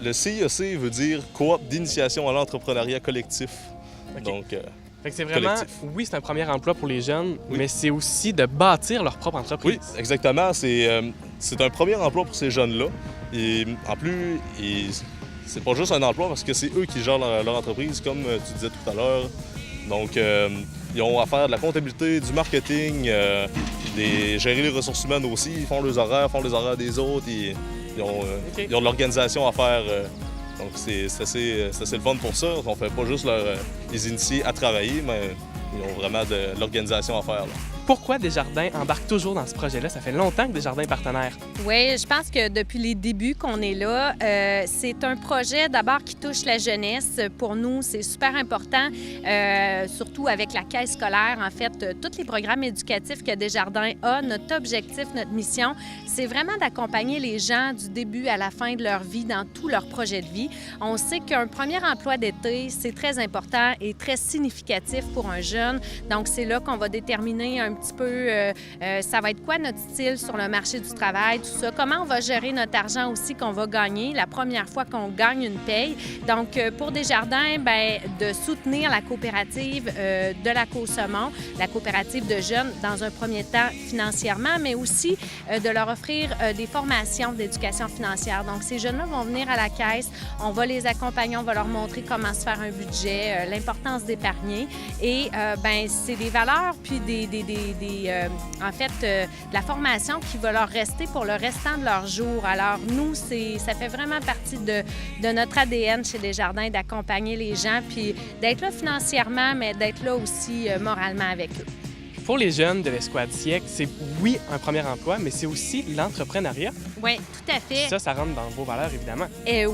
Le CIEC veut dire Coop d'initiation à l'entrepreneuriat collectif. OK. Donc, Fait que c'est vraiment, collectif. oui, c'est un premier emploi pour les jeunes, Oui. mais c'est aussi de bâtir leur propre entreprise. oui, exactement. C'est un premier emploi pour ces jeunes-là. Et en plus, c'est pas juste un emploi parce que c'est eux qui gèrent leur entreprise, comme tu disais tout à l'heure. Donc, ils ont à faire de la comptabilité, du marketing, gérer les ressources humaines aussi. Ils font les horaires des autres. Ils ont OK. de l'organisation à faire. Donc, c'est assez le fun pour ça. On fait pas juste les initier à travailler, mais ils ont vraiment de l'organisation à faire, là. Pourquoi Desjardins embarque toujours dans ce projet-là? Ça fait longtemps que Desjardins est partenaire. Oui, je pense que depuis les débuts qu'on est là, c'est un projet d'abord qui touche la jeunesse. Pour nous, c'est super important, surtout avec la caisse scolaire. En fait, tous les programmes éducatifs que Desjardins a, notre objectif, notre mission, c'est vraiment d'accompagner les gens du début à la fin de leur vie dans tous leurs projets de vie. On sait qu'un premier emploi d'été, c'est très important et très significatif pour un jeune. Donc, c'est là qu'on va déterminer un petit peu, ça va être quoi notre style sur le marché du travail, tout ça. Comment on va gérer notre argent aussi qu'on va gagner la première fois qu'on gagne une paye. Donc, pour Desjardins, bien, de soutenir la coopérative de la Côte-Saumon, la coopérative de jeunes, dans un premier temps financièrement, mais aussi de leur offrir des formations d'éducation financière. Donc, ces jeunes-là vont venir à la caisse, on va les accompagner, on va leur montrer comment se faire un budget, l'importance d'épargner. Et bien, c'est des valeurs, puis en fait, de la formation qui va leur rester pour le restant de leur jour. Alors, nous, ça fait vraiment partie de notre ADN chez Desjardins d'accompagner les gens, puis d'être là financièrement, mais d'être là aussi moralement avec eux. Pour les jeunes de l'Escouade Siècle, c'est oui un premier emploi, mais c'est aussi l'entrepreneuriat. Oui, tout à fait. Ça rentre dans vos valeurs, évidemment.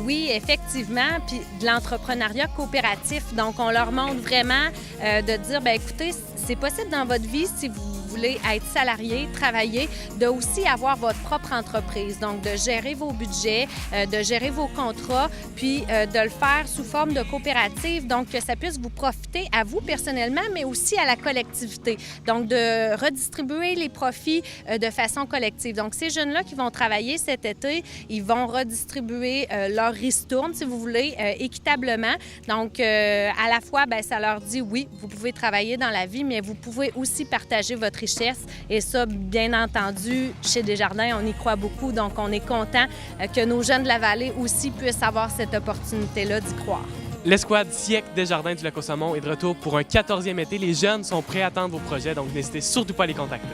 Oui, effectivement, puis de l'entrepreneuriat coopératif. Donc, on leur montre vraiment de dire, bien, écoutez, c'est possible dans votre vie, si vous voulez être salarié, travailler, de aussi avoir votre propre entreprise. Donc, de gérer vos budgets, de gérer vos contrats, puis de le faire sous forme de coopérative, donc que ça puisse vous profiter à vous personnellement, mais aussi à la collectivité. Donc, de redistribuer les profits de façon collective. Donc, ces jeunes-là qui vont travailler cet été, ils vont redistribuer leur ristourne, si vous voulez, équitablement. Donc, à la fois, bien, ça leur dit, oui, vous pouvez travailler dans la vie, mais vous pouvez aussi partager votre richesse. Et ça, bien entendu, chez Desjardins, on y croit beaucoup. Donc, on est content que nos jeunes de la vallée aussi puissent avoir cette opportunité-là d'y croire. L'Escouade Siècle Desjardins du Lac-Côte-Saumon est de retour pour un 14e été. Les jeunes sont prêts à attendre vos projets, donc n'hésitez surtout pas à les contacter.